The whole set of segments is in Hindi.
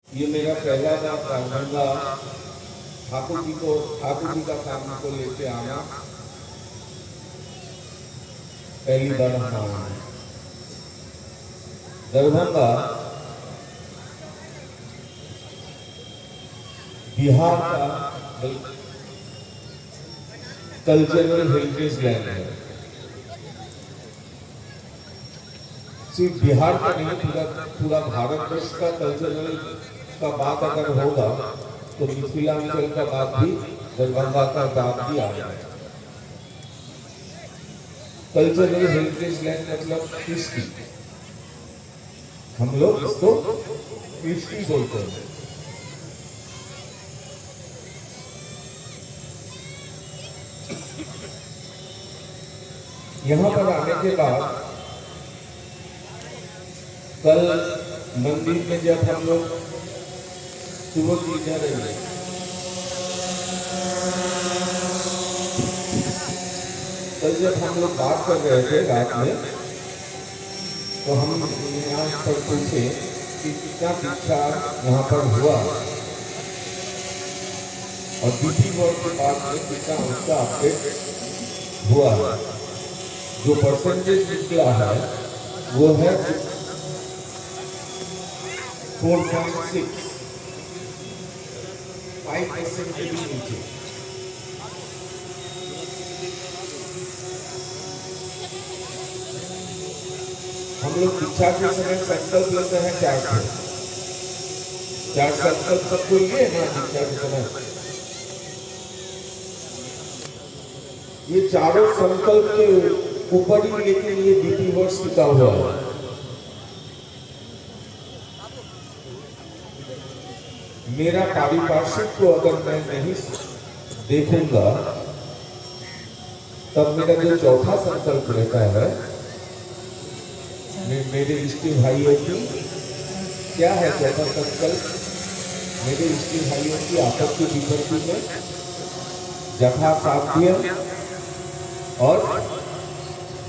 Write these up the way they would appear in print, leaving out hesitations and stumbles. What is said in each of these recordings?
ये मेरा पहला दरभंगा ठाकुर जी का काम को लेके आना पहली बार हमारा है। दरभंगा बिहार का कल्चरल हेरिटेज लैंड है। सिर्फ बिहार का नहीं, पूरा भारतवर्ष का कल्चरल का बात अगर होगा तो मिथिलांचल का बात भी, दरभंगा का बात भी आ जाए। कल्चरल हेरिटेज लैंड मतलब कृष्टि, हम लोग इसको कृष्टि बोलते हैं। यहाँ पर आने के बाद कल मंदिर में जब हम लोग सुबह की जा रहे हैं, कल जब हम लोग बात कर रहे थे रात में, तो हम यहाँ पर पूछे कि कितना दीक्षा यहाँ पर हुआ और बीती वर्ष के बाद में कितना उसका अपडेट हुआ है। जो परसेंटेज निकला है वो है 4.6, 5% के भी नीचे। हम लोग दीक्षा के समय संकल्प लेते हैं 4 संकल्प सबको लिए ना दीक्षा के समय। ये चारों संकल्प के ऊपर ही लेकिन ये बीती वर्ष टिका हुआ है। मेरा पारिपार्श्विक को अगर मैं नहीं देखूंगा तब मेरा जो चौथा संकल्प रहता है, मेरे इष्ट भाइयों की क्या है चौथा संकल्प? मेरे इष्ट भाइयों की आपत्ति विपत्ति में जथा साध्य और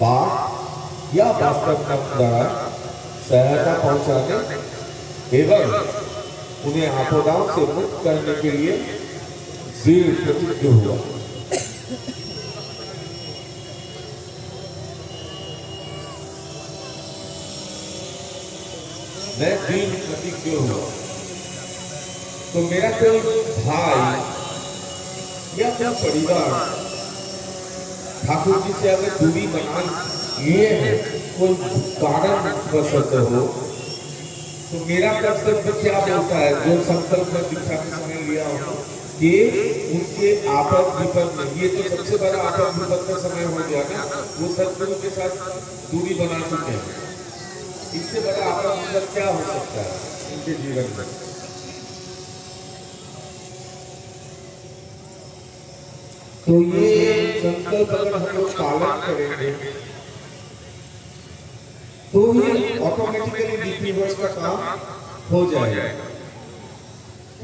बात या वास्तव द्वारा सहायता पहुंचाने एवं उन्हें आपदाओं से मुक्त करने के लिए दृढ़ प्रतिज्ञ हुआ। मैं दृढ़ प्रतिज्ञ हुआ। तो मेरा कोई भाई या कोई परिवार ठाकुर जी से अगर दूरी बना लिए है, कोई कारण वशत हो, तो मेरा कर्तव्य क्या बोलता है? जो संकल्प में दीक्षा के समय लिया हो कि उनके आपद विपद में, ये तो सबसे बड़ा आपद विपद का समय हो गया ना, वो सदगुरु के साथ दूरी बना चुके हैं। इससे बड़ा आपद विपद क्या हो सकता है उनके जीवन में? तो ये संकल्प अगर हम लोग पालन करेंगे तो ये ऑटोमेटिकली बीती वर्ष का काम हो जाएगा।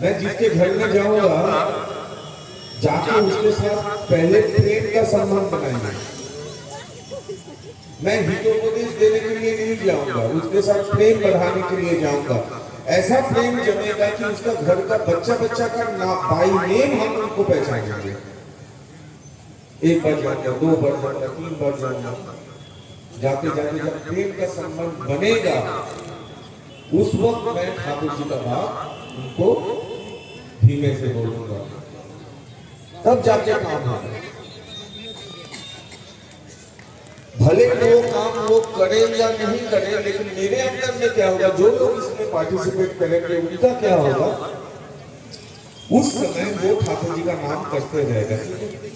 मैं जिसके घर में जाऊंगा जाके उसके साथ पहले प्रेम का संबंध बनाएंगे। मैं हितोपदेश देने के लिए नहीं जाऊंगा, उसके साथ प्रेम बढ़ाने के लिए जाऊंगा। ऐसा प्रेम जमेगा कि उसका घर का बच्चा का ना बाई नेम हम उनको पहचानेंगे। एक बार जाऊंगा, 2 बार जाऊंगा, 3 बार जाऊंगा, जाते जाते जब प्रेम का संबंध बनेगा उस वक्त मैं ठाकुर जी का बात उनको धीमे से बोलूंगा, तब जाके काम होगा। भले वो काम लोग करें या नहीं करें, लेकिन मेरे अंदर में क्या होगा, जो लोग इसमें पार्टिसिपेट करेंगे उनका क्या होगा, उस समय वो ठाकुर जी का नाम करते रहेगा।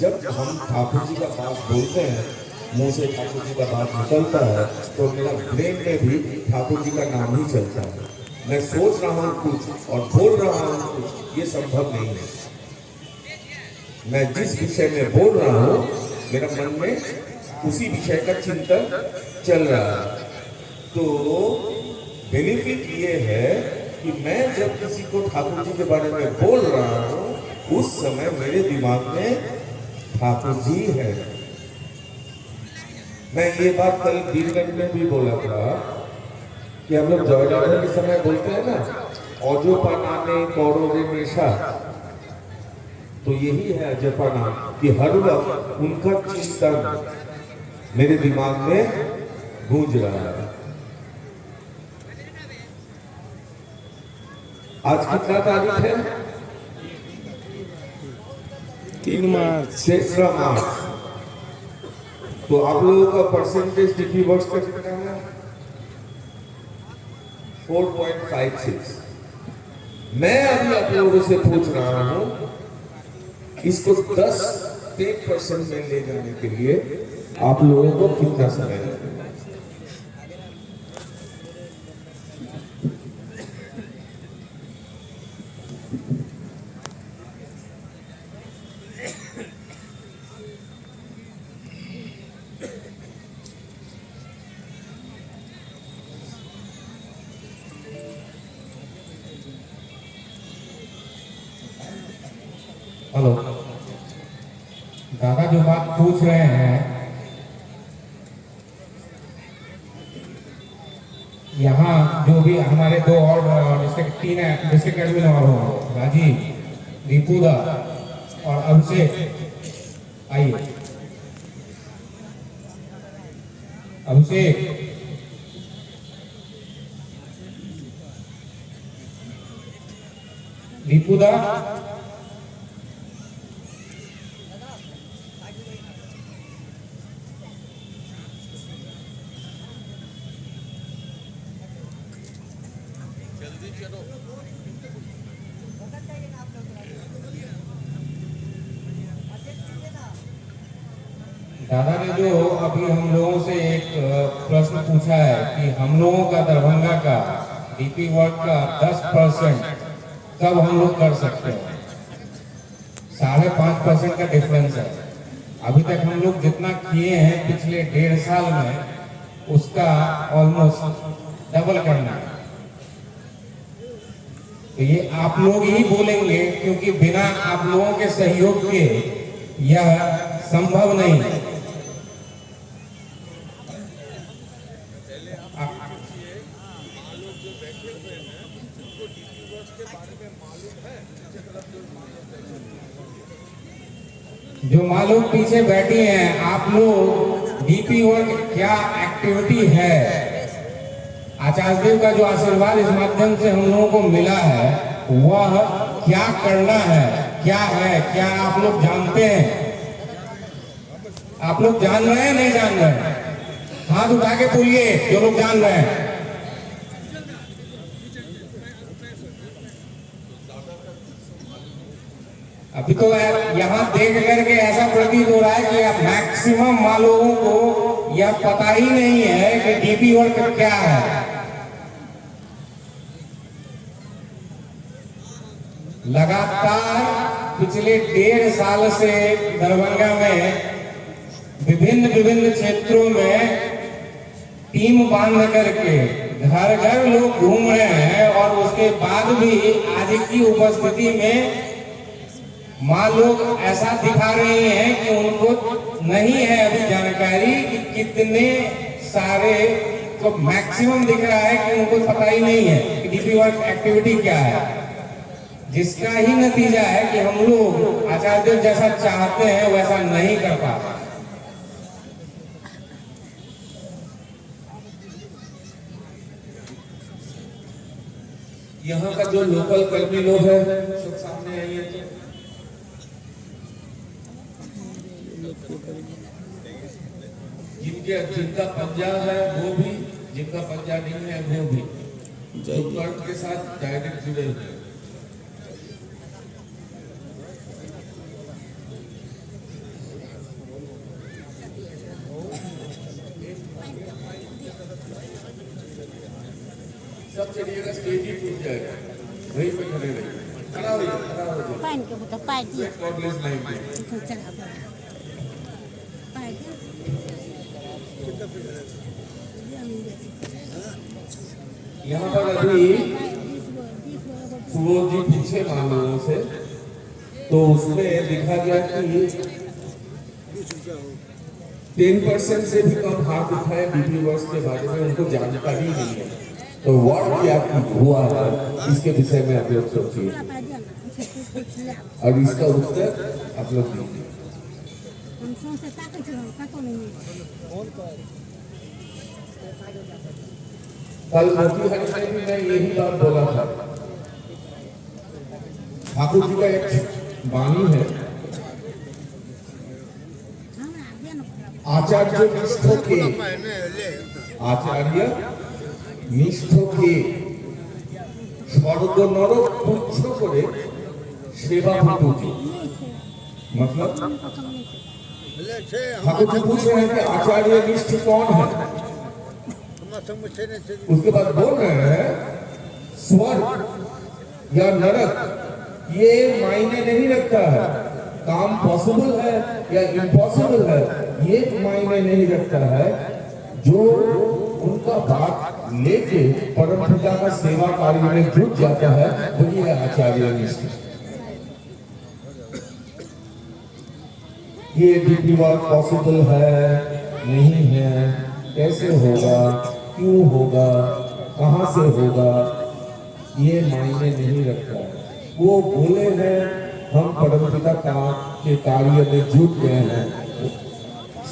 जब हम ठाकुर जी का बात बोलते हैं, मुंह से ठाकुर जी का बात निकलता है, तो मेरा ब्रेन में भी ठाकुर जी का नाम ही चलता है। मैं सोच रहा हूँ कुछ और बोल रहा हूँ कुछ, ये संभव नहीं है। मैं जिस विषय में बोल रहा हूँ मेरा मन में उसी विषय का चिंतन चल रहा है। तो बेनिफिट ये है कि मैं जब किसी को ठाकुर जी के बारे में बोल रहा हूँ उस समय मेरे दिमाग में ठाकुर जी है। मैं ये बात कल बीरगंज में भी बोला था कि हम लोग जयराधन के समय बोलते हैं ना अजपानाने कौरवे मेषा, तो यही है अजपाना कि हर वक्त उनका चिंतन मेरे दिमाग में गूंज रहा है। आज कितना तारीख है? 3 मार्च। 3 मार्च। तो आप लोगों का परसेंटेज डीपी वर्क्स का कितना है? 4.56। मैं अभी आप लोगों से पूछ रहा हूं, इसको 10% में ले जाने के लिए आप लोगों को कितना समय लगेगा? हेलो दादा, जो बात पूछ रहे हैं, यहाँ जो भी हमारे 2 और डिस्ट्रिक्ट 3 डिस्ट्रिक्ट एडमिन और हो, राजीव, दीपूदा और अभिषेक, आइए अभिषेक। दीपूदा, दादा ने जो अभी हम लोगों से एक प्रश्न पूछा है कि हम लोगों का दरभंगा का डीपी वर्क का 10% कब हम लोग कर सकते हैं। 5.5% का डिफरेंस है। अभी तक हम लोग जितना किए हैं पिछले 1.5 साल में, उसका ऑलमोस्ट डबल करना है। तो ये आप लोग ही बोलेंगे, क्योंकि बिना आप लोगों के सहयोग के यह संभव नहीं है। जो मालूम पीछे बैठी हैं आप लोग, डीपी वर्क क्या एक्टिविटी है, आचार्य देव का जो आशीर्वाद इस माध्यम से हम लोगों को मिला है, वह क्या करना है, क्या है, क्या आप लोग जानते हैं? आप लोग जान रहे हैं, नहीं जान रहे हैं? हाथ उठा के बोलिए जो लोग जान रहे हैं। अभी तो यहाँ देख करके ऐसा प्रतीत हो रहा है कि अब मैक्सिमम लोगों को यह पता ही नहीं है कि डीपी वर्क क्या है। लगातार पिछले 1.5 साल से दरभंगा में विभिन्न क्षेत्रों में टीम बांध करके घर घर लोग घूम रहे हैं, और उसके बाद भी आज की उपस्थिति में माँ लोग ऐसा दिखा रही हैं कि उनको नहीं है अभी जानकारी कि कितने सारे, तो मैक्सिमम दिख रहा है कि उनको पता ही नहीं है कि डीपी वर्क एक्टिविटी क्या है, जिसका ही नतीजा है कि हम लोग आचार्य देव जैसा चाहते हैं वैसा नहीं कर पाते। यहाँ का जो लोकल कर्मी लोग हैं सब सामने आइए। जिनका पंजा है वो भी, जिनका पंजा नहीं है वो भी, जो कर्म के साथ डायरेक्ट जुड़े हुए हैं। सब चलिएगा, स्टेज ही टूट जाएगा, वहीं पे खड़े रहिए। खड़ा हो जाइए, खड़ा हो जाइए। पानी के बोतल पाई दिए। कॉर्डलेस लाइन में चला गया। पाई दिए। यहाँ पर अभी सुबोध जी पूछे मामलों से, तो उसमें लिखा गया कि 10% से भी कम हाथ उठाए डीपी वर्क्स के बारे में, उनको जानकारी नहीं है। तो वर्ड क्या हुआ है इसके विषय में आप लोग सोचिए पूरा पाई दिया ना उसे कुछ ले और इसका उत्तर आप लोग दीजिए। हम सोचे ताकत हम ताको नहीं कल मोतीहारी में भी मैं यही बात बोला था। ठाकुर जी का एक वाणी है, हम आ गया ना आचार्य निष्ठ के, आचार्य निष्ठ के स्वर्ग नरक तुच्छ करे सेवा भूति। मतलब ठाकुर जी पूछ रहे हैं कि आचार्य निष्ठ कौन है। उसके बाद बोल रहे हैं स्वर्ग या नरक ये मायने नहीं रखता है, काम पॉसिबल है या इम्पॉसिबल है ये मायने नहीं रखता है। जो उनका बात लेके परम पिता का सेवा कार्य में जुट जाता है वही है आचार्य निष्ठ। ये डीपी वर्क पॉसिबल है नहीं है, कैसे होगा, क्यों होगा, कहां से होगा, ये मायने नहीं रखता है। वो बोले हैं हम परमपिता के कार्य में जुट गए हैं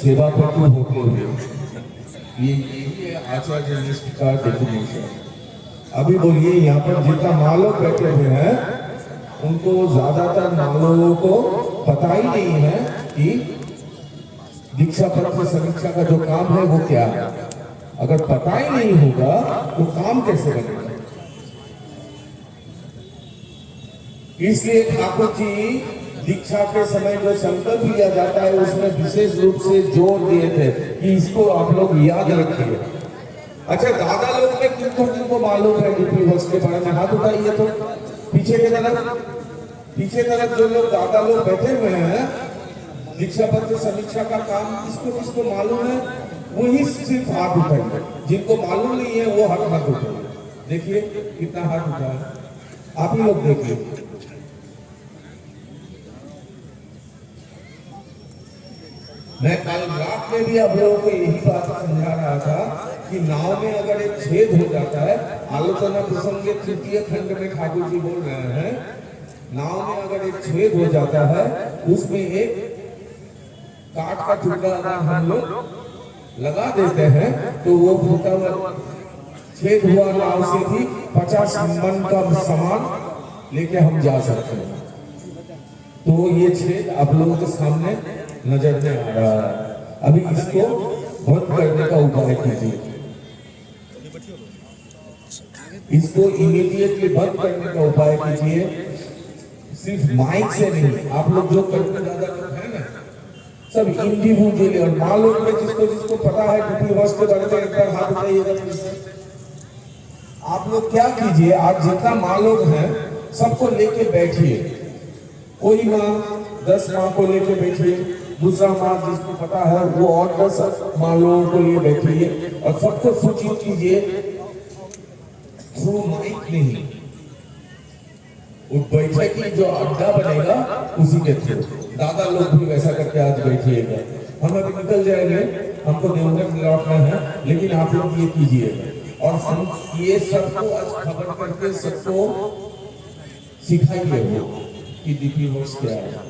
सेवा पटु होते हुए। ये यही है आचार्य निष्ठ का डेफिनेशन। अभी बोलिए यहाँ पर जितना मालों बैठे हुए हैं उनको ज्यादातर मालों को पता ही नहीं है कि दीक्षा पत्र समीक्षा का जो काम है वो क्या है। अगर पता ही नहीं होगा तो काम कैसे बनेगा। इसलिए ठाकुर जी दीक्षा के समय जो संकल्प लिया जाता है उसमें विशेष रूप से जोर दिए थे कि इसको आप लोग याद रखिए। अच्छा दादा लोग में किनको मालूम है डीपी वर्क्स के बारे में हाथ उठाइए तो। पीछे तरफ जो लोग दादा लोग बैठे हुए हैं दीक्षा पत्र समीक्षा का काम किसको मालूम है वही सिर्फ हाथ उठाइए। जिनको मालूम नहीं है वो हाथ उठाइए। देखिए कितना हाथ उठा है, आप ही लोग देखिए। मैं कल रात में भी आप लोगों को यही बात समझा रहा था कि नाव में अगर एक छेद हो जाता है, आलोचना प्रसंग तृतीय खंड में ठाकुर जी बोल रहे हैं नाव में अगर एक छेद हो जाता है उसमें एक काठ का टुकड़ा अगर हम लोग लगा देते हैं तो वो फूटा हुआ छेद हुआ नाव से भी 50 मन का सामान लेके हम जा सकते हैं। तो ये छेद आप लोगों के सामने नजर में आ रहा है। अभी इसको बंद करने का उपाय कीजिए। इसको इमीडिएटली बंद करने का उपाय कीजिए। सिर्फ माइक से नहीं, आप लोग जो करते ज्यादा लोग हैं ना सब इंडिविजुअली और मालूम में जिसको पता है डीपी वर्क्स के बारे में एक बार हाथ उठाइएगा। आप लोग क्या कीजिए आज जितना माँ लोग हैं सबको लेके बैठिए। कोई माँ 10 माँ को लेके बैठिए, दूसरा माँ जिसको पता है वो और 10 माँ लोगों को लिए बैठिए और सबको सूचित कीजिए थ्रू माइक नहीं। वो बैठक की जो अड्डा बनेगा उसी के थ्रू। दादा लोग भी वैसा करके आज बैठिएगा। हम अभी निकल जाएंगे, हमको देवघर लौटना है, लेकिन आप लोग ये कीजिएगा और हम ये सबको आज खबर करके सबको सिखाइए वो कि डीपी वर्क्स क्या है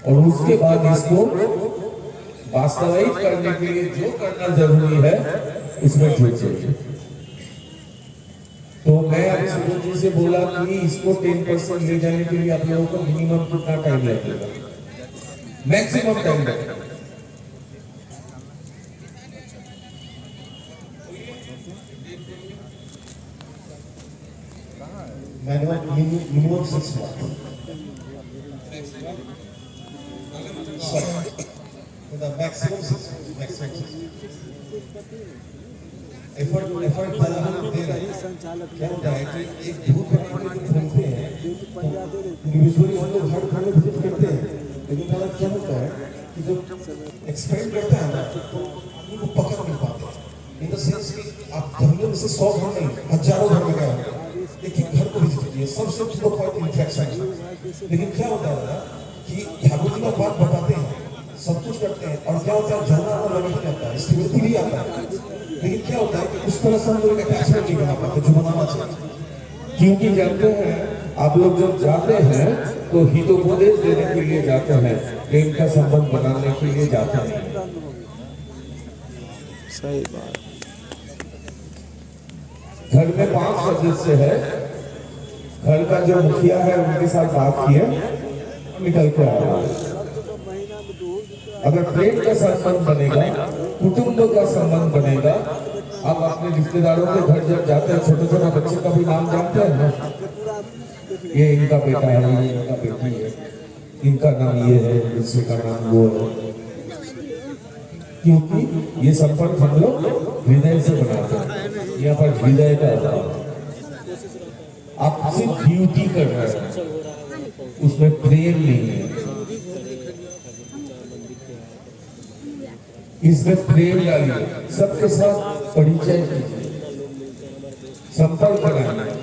और उसके बाद इसको वास्तविक करने के लिए जो करना जरूरी है इसमें जुट जाइए। तो मैं अभी सुबोध जी से बोला कि इसको 10% ले जाने के लिए आप लोगों को मिनिमम कितना टाइम लगेगा, मैक्सिमम टाइम लगेगा। minimum 6 months. The maximum 6 months. Effort ज्यादा हम दे रहे हैं। क्या होता है कि एक ग्रुप में घूमते हैं इंडिविजुअली हम लोग हर घर में विजिट करते हैं, लेकिन क्या होता है कि जब एक्सपेंड करता है ना तो आदमी को पकड़ नहीं पाते इन द सेंस कि आप धंधे में से 100 घर नहीं हजारों घर में गए एक एक घर को विजिट कीजिए, सबसे टू द पॉइंट इंट्रैक्शन। लेकिन क्या होता है ना कि ठाकुर जी का बात बताते हैं, सब कुछ करते हैं और क्या होता है जलना और लगा ही जाता है, स्थिति भी आता है। लेकिन क्या होता है कि उस तरह से हम लोग अटैचमेंट नहीं बना पाते जो बनाना चाहिए। क्योंकि जानते हैं आप लोग जब जाते हैं तो हितोपदेश देने के लिए जाते हैं, प्रेम का संबंध बनाने के लिए जाते हैं। सही बात। घर में 5 सदस्य है, घर का जो मुखिया है उनके साथ बात किए, निकल के आ रहा है। अगर प्रेम का संबंध बनेगा, कुटुंब का संबंध बनेगा, आप अपने रिश्तेदारों के घर जब जाते हैं, छोटे छोटे बच्चे का भी नाम जानते हैं ना, ये इनका बेटा है, ये इनका बेटी है, इनका नाम ये है, दूसरे का नाम वो है, क्योंकि ये संपर्क हम लोग हृदय से बनाते हैं। यहाँ पर हृदय का अभाव है। आप सिर्फ ड्यूटी कर रहे हैं, उसमें प्रेम नहीं है। इसमें प्रेम डालिए, सबके साथ परिचय कीजिए, संपर्क बनाइए।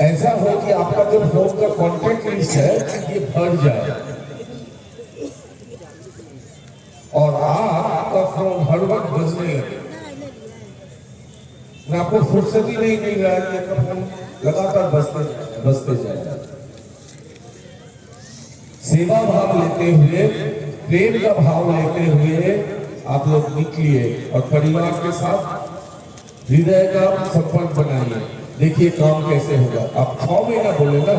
ऐसा हो कि आपका जो फोन का कॉन्टेक्ट लिस्ट है ये भर जाए और आपका फोन हर वक्त बजने लगे। आपको फुर्सत ही नहीं मिल रहा है कि आपका फोन लगातार बजते जाए। सेवा भाव लेते हुए, प्रेम का भाव लेते हुए आप लोग निकलिए और परिवार के साथ हृदय का संपर्क बनाइए। देखिए काम कैसे होगा। आप 6 महीना बोले ना,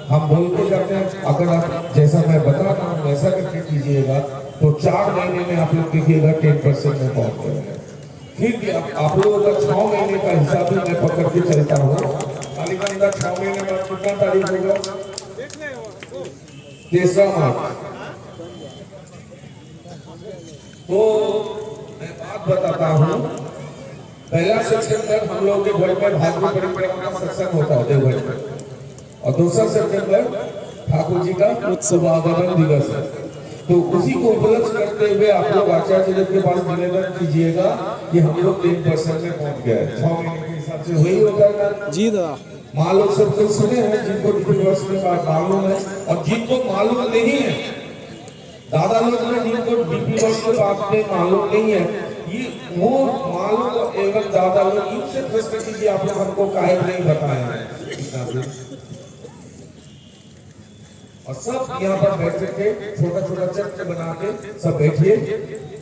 हम बोलते जाते हैं। अगर आप जैसा मैं बता रहा हूँ वैसा करके कीजिएगा तो 4 महीने में आप लोग देखिएगा 10% में पहुंच जाएगा। फिर भी आप लोगों का 6 महीने का हिसाब भी मैं पकड़ के चलता हूँ। तालिबान 6 महीने में कितना तारीख होगा? 3 मार्च। तो मैं बात बताता हूँ, 1 सितंबर हम लोगों के घर में भागवत परिक्रमा का सत्संग होता है देवघर में, और 2 सितंबर ठाकुर जी का शुभागमन दिवस है। तो उसी को उपलक्ष्य करते हुए आप लोग आचार्य जी के पास निवेदन कीजिएगा कि हम लोग 3% में पहुंच गए। 6 महीने के हिसाब से वही होता है जी दादा। माँ लोग सब कुछ सुने हैं जिनको डिवोर्स के बाद मालूम है, और जिनको मालूम नहीं है, दादा लोग ने जिनको डिवोर्स के बाद में मालूम नहीं है, ये वो मालूम एवं दादा लोग इनसे प्रश्न कीजिए आप लोग हमको काहे नहीं बताए हैं। और सब यहाँ पर बैठ के छोटा छोटा चक्र बना के सब बैठिए,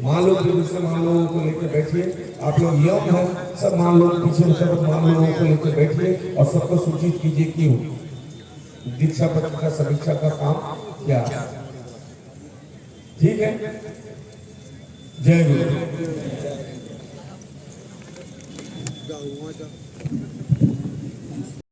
माँ लोग भी दूसरे माँ लोगों को लेकर बैठिए। आप लोग यंग हैं, सब माँ लोग पीछे सब माँ लोगों को लेकर बैठिए और सबको सूचित कीजिए कि दीक्षा पत्र का समीक्षा का काम क्या है। ठीक है, जय गुरु।